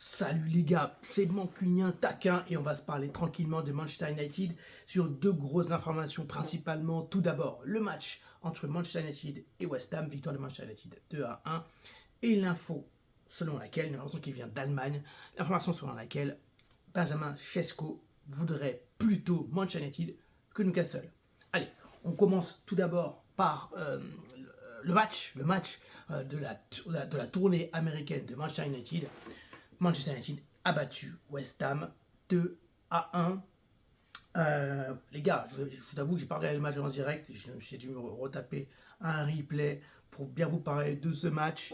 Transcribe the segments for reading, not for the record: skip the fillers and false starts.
Salut les gars, c'est Mancunien Taquin et on va se parler tranquillement de Manchester United sur deux grosses informations principalement. Tout d'abord, le match entre Manchester United et West Ham, victoire de Manchester United 2-1, et l'info selon laquelle, une information qui vient d'Allemagne, l'information selon laquelle Benjamin Sesko voudrait plutôt Manchester United que Newcastle. Allez, on commence tout d'abord par le match de la tournée américaine de Manchester United. Manchester United a battu West Ham 2-1. Les gars, je vous avoue que j'ai pas regardé le match en direct. J'ai dû me retaper un replay pour bien vous parler de ce match.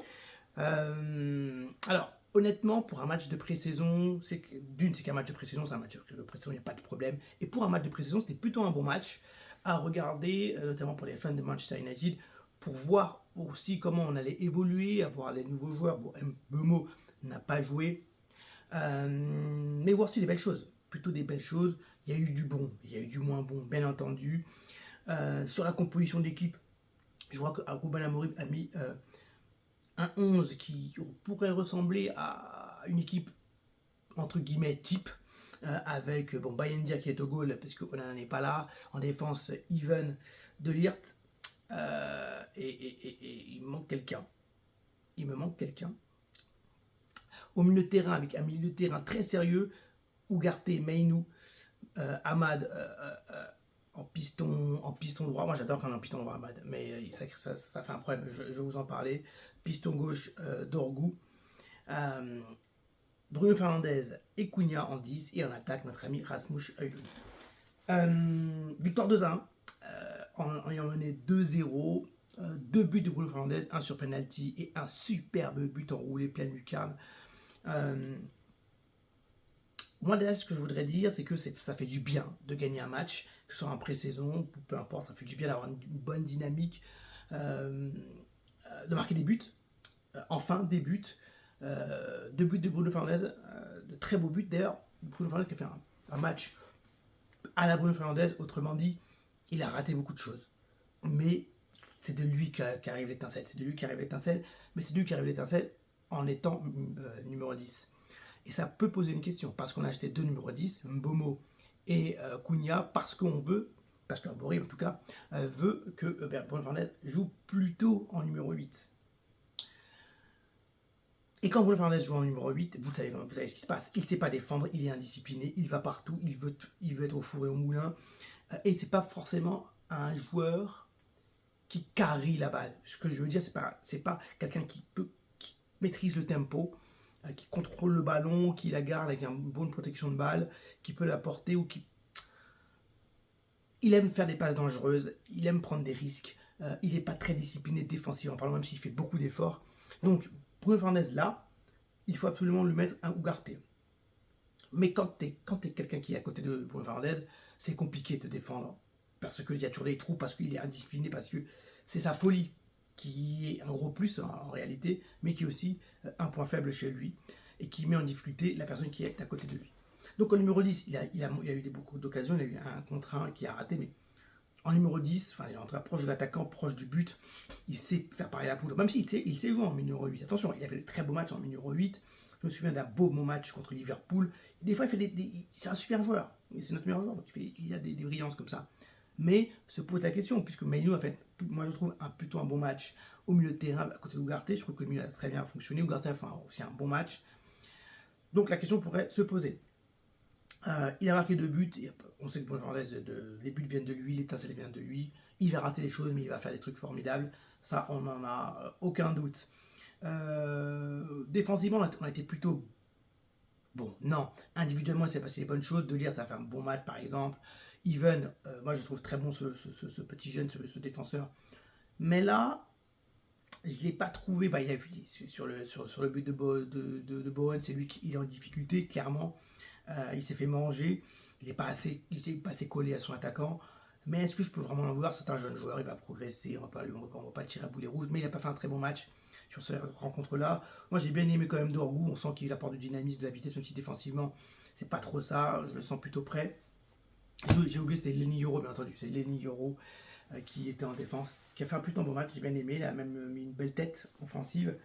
Alors, honnêtement, pour un match de pré-saison, c'est qu'un match de pré-saison, c'est un match de pré-saison, il n'y a pas de problème. Et pour un match de pré-saison, c'était plutôt un bon match à regarder, notamment pour les fans de Manchester United, pour voir aussi comment on allait évoluer, avoir les nouveaux joueurs. Bon, Mbeumo n'a pas joué, mais voir aussi des belles choses, plutôt des belles choses. Il y a eu du bon, il y a eu du moins bon, bien entendu. Sur la composition de l'équipe, je vois que Ruben Amorim a mis un 11 qui pourrait ressembler à une équipe entre guillemets type, avec Bayendia qui est au goal parce qu'Onana n'est pas là, en défense Even de Ligt, et il me manque quelqu'un. Au milieu de terrain, avec un milieu de terrain très sérieux, Ugarte, Mainou, Ahmad en piston droit. Moi j'adore quand on est en piston droit, Ahmad, mais ça fait un problème, je vais vous en parler. Piston gauche, Dorgu. Bruno Fernandes et Cunha en 10, et en attaque notre ami Rasmus Højlund. Victoire 2-1, en ayant mené 2-0. Deux buts de Bruno Fernandes, un sur penalty et un superbe but enroulé pleine lucarne. Moi, derrière, ce que je voudrais dire, c'est que ça fait du bien de gagner un match, que ce soit en pré-saison, peu importe, ça fait du bien d'avoir une bonne dynamique, de marquer des buts, enfin des buts, deux buts de Bruno Fernandes, de très beaux buts. D'ailleurs, Bruno Fernandes qui a fait un match à la Bruno Fernandes, autrement dit, il a raté beaucoup de choses. Mais c'est de lui qu'arrive l'étincelle. Mais c'est de lui qui arrive l'étincelle en étant numéro 10. Et ça peut poser une question, parce qu'on a acheté deux numéros 10, Mbeumo et Cunha, parce qu'Amorim en tout cas, veut que Bruno Fernandes joue plutôt en numéro 8. Et quand Bruno Fernandes joue en numéro 8, vous savez ce qui se passe. Il ne sait pas défendre, il est indiscipliné, il va partout, il veut être au four et au moulin. Et c'est pas forcément un joueur qui carry la balle. Ce que je veux dire, c'est pas quelqu'un qui maîtrise le tempo, qui contrôle le ballon, qui la garde avec une bonne protection de balle, qui peut la porter ou qui... Il aime faire des passes dangereuses, il aime prendre des risques, il n'est pas très discipliné défensivement, par même s'il fait beaucoup d'efforts. Donc, Bruno Fernandes, là, il faut absolument lui mettre un Ugarte. Mais quand t'es quelqu'un qui est à côté de Bruno Fernandes, c'est compliqué de défendre, parce qu'il y a toujours des trous, parce qu'il est indiscipliné, parce que c'est sa folie qui est un gros plus en réalité, mais qui est aussi un point faible chez lui, et qui met en difficulté la personne qui est à côté de lui. Donc en numéro 10, il a eu beaucoup d'occasions, il a eu un contre 1 qui a raté, mais en numéro 10, enfin, il est entre proche de l'attaquant, proche du but, il sait faire pareil la poule, même s'il sait jouer en numéro 8. Attention, il avait de très beaux matchs en numéro 8, je me souviens d'un beau match contre Liverpool. Des fois, il fait c'est un super joueur, c'est notre meilleur joueur, donc il a des brillances comme ça. Mais se pose la question, puisque Mainou a fait, moi je trouve, plutôt un bon match au milieu de terrain à côté d'Ugarte. Je trouve que le milieu a très bien fonctionné. Ugarte a fait aussi un bon match. Donc la question pourrait se poser. Il a marqué 2 buts. On sait que Bruno Fernandes, les buts viennent de lui, l'étincelle vient de lui. Il va rater des choses, mais il va faire des trucs formidables. Ça, on n'en a aucun doute. Défensivement, on a été plutôt bon. Non, individuellement, il s'est passé des bonnes choses. De Ligt a fait un bon match, par exemple. Even, moi je trouve très bon ce petit jeune, ce défenseur. Mais là, je ne l'ai pas trouvé. Il a vu sur le but de Bowen, c'est lui qui est en difficulté, clairement. Il s'est fait manger. Il n'est pas assez collé à son attaquant. Mais est-ce que je peux vraiment l'en vouloir? C'est un jeune joueur, il va progresser. On va pas tirer à boulet rouge. Mais il n'a pas fait un très bon match sur cette rencontre-là. Moi, j'ai bien aimé quand même Dorgu. On sent qu'il apporte du dynamisme, de la vitesse, même si défensivement, c'est pas trop ça. Je le sens plutôt prêt. J'ai oublié, c'était Lenny Yoro, bien entendu. C'est Lenny Yoro qui était en défense, qui a fait un plutôt bon match, j'ai bien aimé. Il a même mis une belle tête offensive.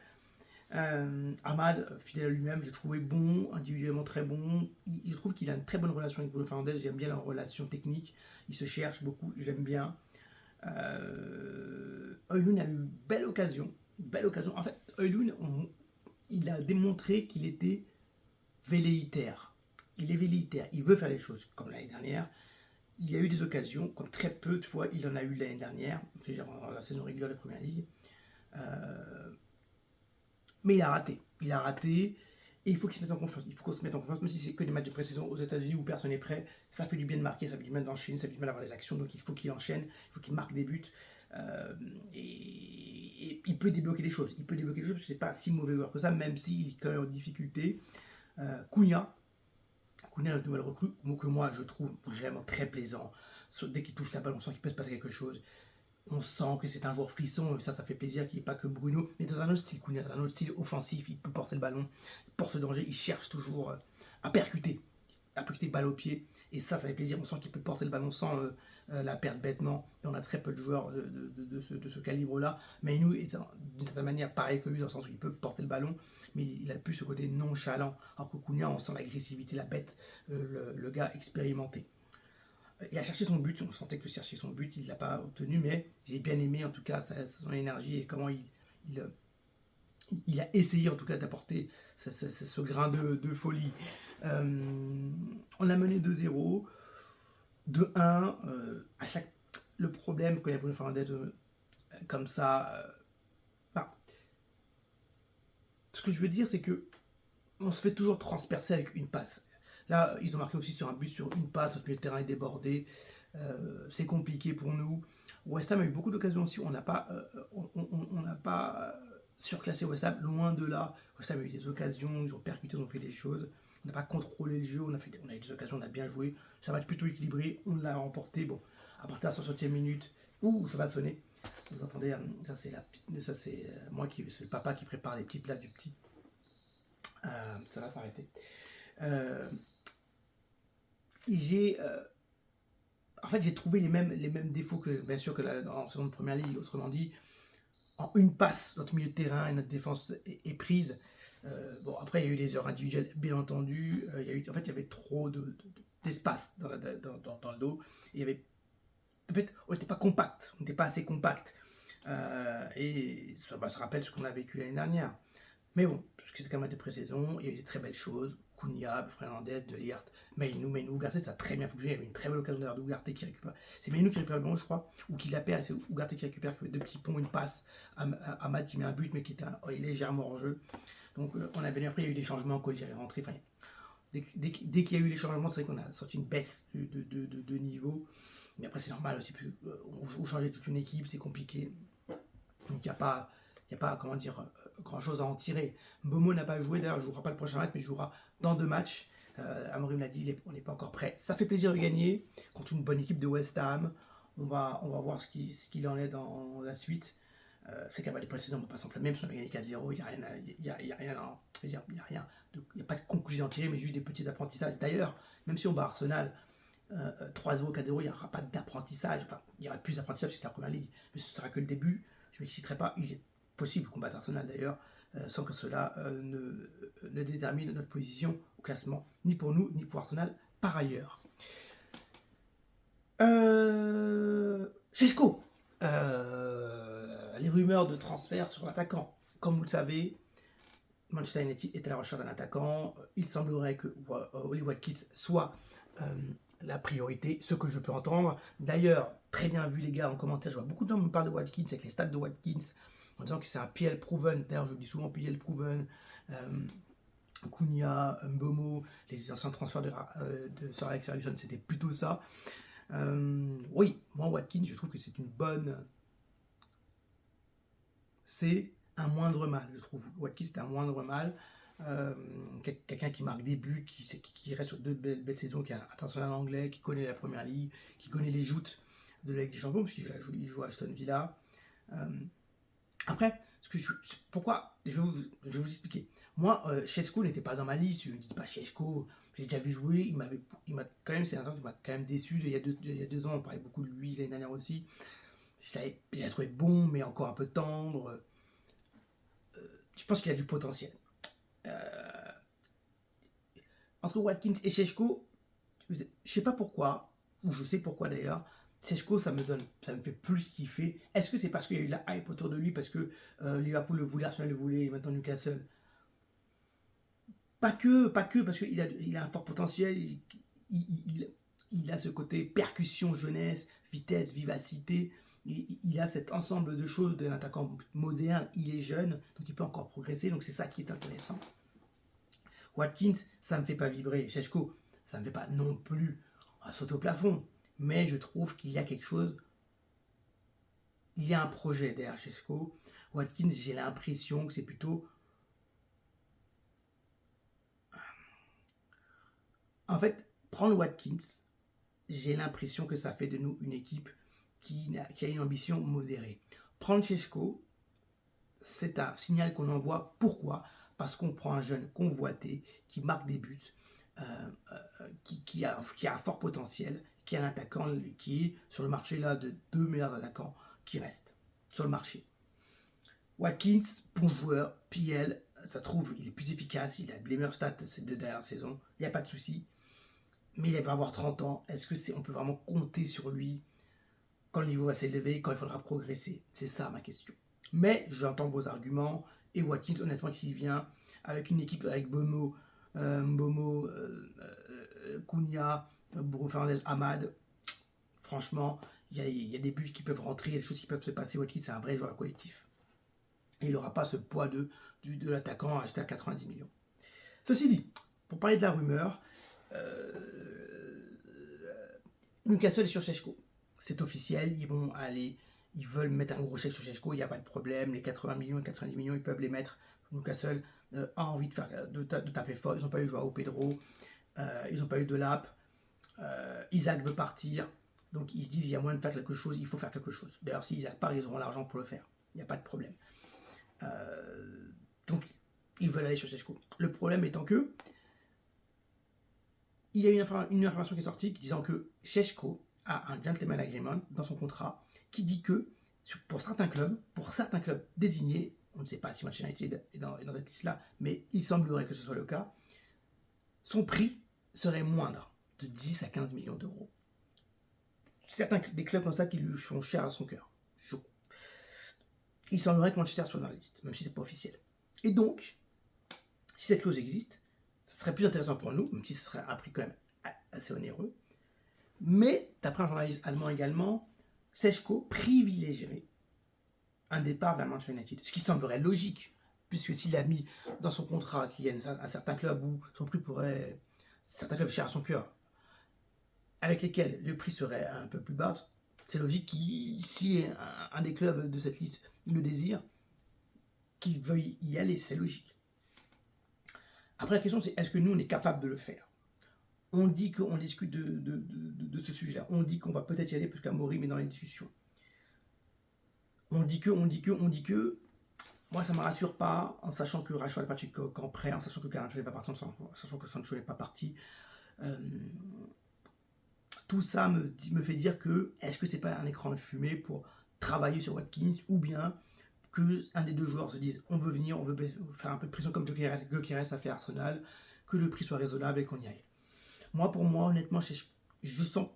Ahmad, fidèle à lui-même, j'ai trouvé bon, individuellement très bon. Je trouve qu'il a une très bonne relation avec Bruno Fernandes. J'aime bien leur relation technique. Il se cherche beaucoup, j'aime bien. Højlund a eu une belle occasion. Une belle occasion. En fait, Højlund, il a démontré qu'il était velléitaire. Il est velléitaire. Il veut faire les choses comme l'année dernière. Il y a eu des occasions, comme très peu de fois, il en a eu l'année dernière, c'est-à-dire dans la saison régulière de la Première Ligue. Mais il a raté. Il a raté. Et il faut qu'il se mette en confiance. Il faut qu'on se mette en confiance, même si c'est que des matchs de pré-saison aux États-Unis où personne n'est prêt. Ça fait du bien de marquer, ça fait du bien d'enchaîner, ça fait du bien d'avoir des actions. Donc il faut qu'il enchaîne, il faut qu'il marque des buts. Et il peut débloquer des choses. Il peut débloquer des choses parce que c'est pas si mauvais joueur que ça, même s'il est quand même en difficulté. Cunha, notre nouvelle recrue, que moi je trouve vraiment très plaisant. Dès qu'il touche la balle, on sent qu'il peut se passer quelque chose. On sent que c'est un joueur frisson, et ça fait plaisir qu'il n'y ait pas que Bruno, mais dans un autre style, Cunha, dans un autre style offensif, il peut porter le ballon, il porte le danger, il cherche toujours à percuter balle au pied, et ça fait plaisir, on sent qu'il peut porter le ballon sans la perdre bêtement, et on a très peu de joueurs de ce calibre-là, mais nous, d'une certaine manière, pareil que lui, dans le sens où il peut porter le ballon, mais il a plus ce côté nonchalant, alors que Cunha, on sent l'agressivité, la bête, le gars expérimenté. Il a cherché son but, on sentait que chercher son but, il ne l'a pas obtenu, mais j'ai bien aimé en tout cas son énergie et comment il a essayé en tout cas d'apporter ce grain de folie. On a mené 2-0, 2-1, le problème quand il y a Bruno Fernandes comme ça, ce que je veux dire c'est que on se fait toujours transpercer avec une passe. Là, ils ont marqué aussi sur un but sur une passe, notre milieu de terrain est débordé. C'est compliqué pour nous. West Ham a eu beaucoup d'occasions aussi. On n'a pas surclassé West Ham, loin de là. West Ham a eu des occasions, ils ont percuté, ils ont fait des choses. On n'a pas contrôlé le jeu, on a eu des occasions, on a bien joué. Ça va être plutôt équilibré, on l'a remporté. Bon, à partir de la 60e minute, ça va sonner. Vous entendez, ça c'est moi c'est le papa qui prépare les petits plats du petit. Ça va s'arrêter. En fait, j'ai trouvé les mêmes défauts que, bien sûr, que en saison de première ligue. Autrement dit, en une passe, notre milieu de terrain et notre défense est prise. Bon, après, il y a eu des erreurs individuelles, bien entendu. En fait, il y avait trop d'espace dans le dos. En fait, on n'était pas compact. On n'était pas assez compact. Et ça rappelle ce qu'on a vécu l'année dernière. Mais bon, parce que c'est quand même de pré-saison, il y a eu des très belles choses. Cunha, Fernandez, De Ligt, Meinou, Ugarte, ça a très bien fonctionné. Il y avait une très belle occasion d'ailleurs d'Ugarte qui récupère. C'est Meinou qui récupère le ballon, je crois, ou qui la perd, et c'est Ugarte qui récupère, qui fait deux petits ponts, une passe. Ahmad qui met un but, mais qui était légèrement hors jeu. Donc on a venu après, il y a eu des changements, Collier est rentré. Enfin, dès qu'il y a eu les changements, c'est vrai qu'on a sorti une baisse de niveau. Mais après, c'est normal aussi, parce qu'on changeait toute une équipe, c'est compliqué. Donc il n'y a pas, comment dire, grand chose à en tirer. Momo n'a pas joué, d'ailleurs, il ne jouera pas le prochain match, mais il jouera dans 2 matchs. Amorim l'a dit, on n'est pas encore prêt. Ça fait plaisir de gagner contre une bonne équipe de West Ham. On va voir ce qu'il en est dans la suite. C'est qu'à les pré-saisons, on ne va pas s'enflammer, parce qu'on a gagné 4-0, il n'y a pas de conclusion à tirer, mais juste des petits apprentissages. D'ailleurs, même si on bat Arsenal 3-0, 4-0, il n'y aura pas d'apprentissage. Enfin, il y aura plus d'apprentissage parce que c'est la première ligue, mais ce sera que le début. Je ne m'exciterai pas. Il est possible qu'on batte Arsenal d'ailleurs, sans que cela ne détermine notre position au classement, ni pour nous, ni pour Arsenal par ailleurs. Šeško, les rumeurs de transfert sur l'attaquant. Comme vous le savez, Manchester United est à la recherche d'un attaquant. Il semblerait que Oli Watkins soit la priorité, ce que je peux entendre. D'ailleurs, très bien vu les gars en commentaire, je vois beaucoup de gens me parlent de Watkins, avec les stats de Watkins, en disant que c'est un PL proven. D'ailleurs, je le dis souvent, PL proven. Cunha, Mbomo, les anciens transferts de Sir Alex Ferguson, c'était plutôt ça. Oui, moi Watkins, je trouve que c'est une bonne... C'est un moindre mal, je trouve. Watkins, c'est un moindre mal. Quelqu'un qui marque des buts, qui reste sur 2 belles saisons, qui est international anglais, qui connaît la première ligue, qui connaît les joutes de la Ligue des Champions, parce qu'il joue à Aston Villa. Après, pourquoi je vais vous expliquer. Moi, Šeško n'était pas dans ma liste. Je ne dis pas Šeško, j'ai déjà vu jouer. Il m'a quand même, c'est un temps qui m'a quand même déçu. Il y a 2 ans, on parlait beaucoup de lui, l'année dernière aussi. Je l'avais trouvé bon, mais encore un peu tendre. je pense qu'il a du potentiel. Entre Watkins et Šeško, je sais pas pourquoi, ou je sais pourquoi d'ailleurs, Šeško ça me fait plus kiffer. Est-ce que c'est parce qu'il y a eu la hype autour de lui, parce que Liverpool le voulait, Arsenal le voulait, et maintenant Newcastle? Pas que, parce qu'il a un fort potentiel, il a ce côté percussion, jeunesse, vitesse, vivacité. Il a cet ensemble de choses d'un attaquant moderne, il est jeune, donc il peut encore progresser, donc c'est ça qui est intéressant. Watkins, ça ne me fait pas vibrer. Šeško, ça ne me fait pas non plus sauter au plafond, mais je trouve qu'il y a quelque chose, il y a un projet derrière Šeško. Watkins, j'ai l'impression que c'est plutôt... En fait, prendre Watkins, j'ai l'impression que ça fait de nous une équipe qui a une ambition modérée. Prendre Šeško, c'est un signal qu'on envoie. Pourquoi? Parce qu'on prend un jeune convoité qui marque des buts, qui a un fort potentiel, qui est un attaquant qui est sur le marché là de 2 meilleurs attaquants qui restent sur le marché. Watkins, bon joueur, PL, ça trouve, il est plus efficace, il a les meilleurs stats ces 2 dernières saisons, il n'y a pas de souci. Mais il va avoir 30 ans, est-ce que on peut vraiment compter sur lui quand le niveau va s'élever, quand il faudra progresser? C'est ça ma question. Mais j'entends vos arguments, et Watkins, honnêtement, s'il vient avec une équipe avec Mbomo, Cunha, Bruno Fernandes, Amad, franchement, il y a des buts qui peuvent rentrer, il y a des choses qui peuvent se passer. Watkins, c'est un vrai joueur collectif. Et il n'aura pas ce poids de l'attaquant acheté à 90 millions. Ceci dit, pour parler de la rumeur, Newcastle est sur Šeško. C'est officiel, ils veulent mettre un gros chèque sur Šeško, il n'y a pas de problème. Les 80 millions et 90 millions, ils peuvent les mettre. Newcastle a envie de taper fort. Ils n'ont pas eu Joao Pedro, ils n'ont pas eu Delap. Isaac veut partir, donc ils se disent il y a moyen de faire quelque chose, il faut faire quelque chose. D'ailleurs, si Isaac part, ils auront l'argent pour le faire. Il n'y a pas de problème. Donc, ils veulent aller sur Šeško. Le problème étant que il y a une information qui est sortie disant que Šeško a un gentleman agreement dans son contrat qui dit que pour certains clubs désignés, on ne sait pas si Manchester United est dans cette liste-là, mais il semblerait que ce soit le cas, son prix serait moindre de 10 à 15 millions d'euros. Certains des clubs comme ça qui lui sont chers à son cœur. Il semblerait que Manchester soit dans la liste, même si c'est pas officiel. Et donc, si cette clause existe, ce serait plus intéressant pour nous, même si ce serait un prix quand même assez onéreux. Mais, d'après un journaliste allemand également, Šeško privilégierait un départ vers Manchester United. Ce qui semblerait logique, puisque s'il a mis dans son contrat qu'il y a un certain club où son prix pourrait... certains clubs chers à son cœur, avec lesquels le prix serait un peu plus bas, c'est logique qu'il, si un des clubs de cette liste le désire, qu'il veuille y aller, c'est logique. Après, la question, c'est est-ce que nous, on est capable de le faire? On dit qu'on discute de ce sujet-là. On dit qu'on va peut-être y aller, parce qu'Amorim est dans les discussions. On dit que. Moi, ça ne me rassure pas, en sachant que Rashford est parti qu'en prêt, en sachant que Garnacho n'est pas parti, en sachant que Sancho n'est pas parti. Tout ça me fait dire que est-ce que c'est pas un écran de fumée pour travailler sur Watkins, ou bien que un des deux joueurs se dise on veut venir, on veut faire un peu de pression comme Gyökeres a fait à Arsenal, que le prix soit raisonnable et qu'on y aille. Pour moi, honnêtement, je sens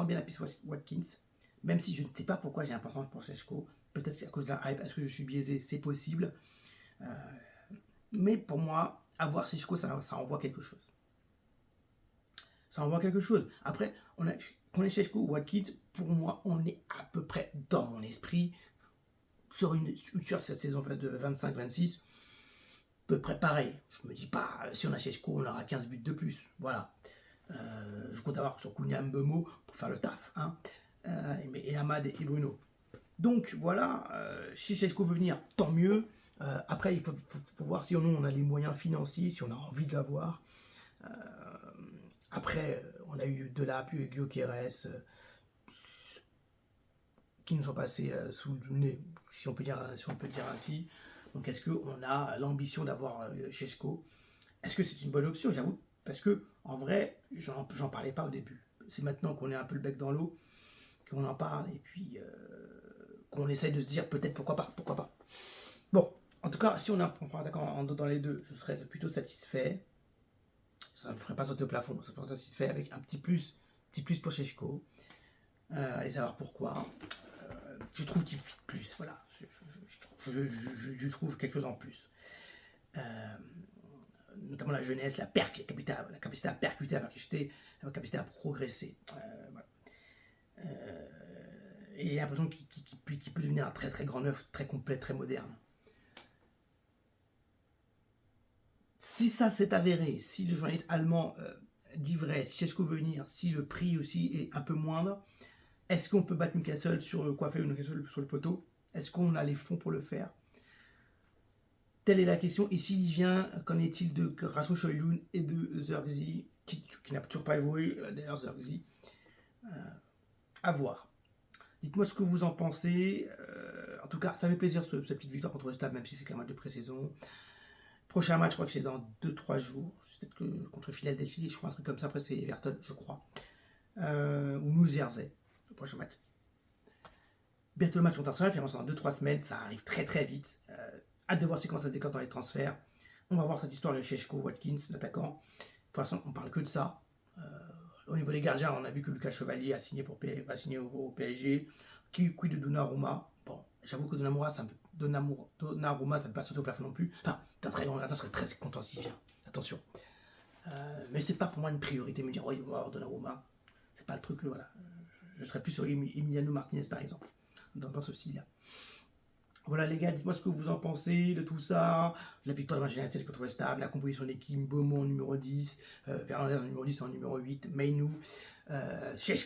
bien la piste Watkins, même si je ne sais pas pourquoi j'ai un penchant pour Šeško. Peut-être c'est à cause de la hype, est-ce que je suis biaisé? C'est possible. Mais pour moi, avoir Šeško, ça envoie quelque chose. Ça envoie quelque chose. Après, qu'on ait Šeško ou Watkins, pour moi, on est à peu près dans mon esprit sur cette saison de 25-26, à peu près pareil. Je me dis pas, si on a Šeško, on aura 15 buts de plus. Voilà. Je compte avoir sur Cunha Mbomo pour faire le taf. Et Amad et Bruno. Donc voilà, si Šeško veut venir, tant mieux. Après, il faut voir si on a les moyens financiers, si on a envie de l'avoir. Après, on a eu Delap, Gyökeres, qui nous sont passés sous le nez, si on peut dire ainsi. Donc est-ce qu'on a l'ambition d'avoir Šeško? Est-ce que c'est une bonne option? J'avoue, parce que en vrai, j'en parlais pas au début. C'est maintenant qu'on est un peu le bec dans l'eau qu'on en parle, et puis qu'on essaye de se dire peut-être pourquoi pas. Bon, En tout cas, si on prend un attaquant dans les deux, je serais plutôt satisfait. Ça ne me ferait pas sauter au plafond. Je serais satisfait avec un petit plus pour Šeško. Allez savoir pourquoi. Je trouve qu'il fit plus. Voilà. Je trouve quelque chose en plus. Notamment la jeunesse, la capacité à percuter, la capacité à progresser. Voilà. Et j'ai l'impression qu'il peut devenir un très très grand neuf, très complet, très moderne. Si ça s'est avéré, si le journaliste allemand dit vrai, si Šeško veut venir, si le prix aussi est un peu moindre, est-ce qu'on peut battre Newcastle Newcastle sur le poteau? Est-ce qu'on a les fonds pour le faire? Telle est la question. Et s'il vient, qu'en est-il de Rasmus Højlund et de Zirkzee, qui n'a toujours pas joué, d'ailleurs Zirkzee, à voir. Dites-moi ce que vous en pensez. En tout cas, ça fait plaisir cette petite victoire contre West Ham, même si c'est qu'un match de pré-saison. Prochain match, je crois que c'est dans 2-3 jours. Peut-être que contre Philadelphie, je crois un truc comme ça. Après, c'est Everton, je crois. Ou New Jersey, le prochain match. Bientôt le match contre Arsenal, finalement, dans 2-3 semaines. Ça arrive très très vite. Hâte de voir comment ça se décante dans les transferts. On va voir cette histoire de Šeško, Watkins, l'attaquant. Pour l'instant, on parle que de ça. Au niveau des gardiens, on a vu que Lucas Chevalier va signer au PSG. Quid de Donnarumma. Bon, j'avoue que Donnarumma, ça me passe sauter au plafond non plus. Enfin, t'as très grand gardien, je serais très content s'il vient. Attention. Mais c'est pas pour moi une priorité de me dire, ouais, il va avoir Donnarumma. C'est pas le truc, voilà. Je serais plus sur Emiliano Martinez, par exemple, dans ce style-là. Voilà les gars, dites-moi ce que vous en pensez de tout ça. La victoire de Manchester United contre West Ham, la composition d'équipe, Beaumont en numéro 10, Verlander en numéro 10 en numéro 8, Mainoo,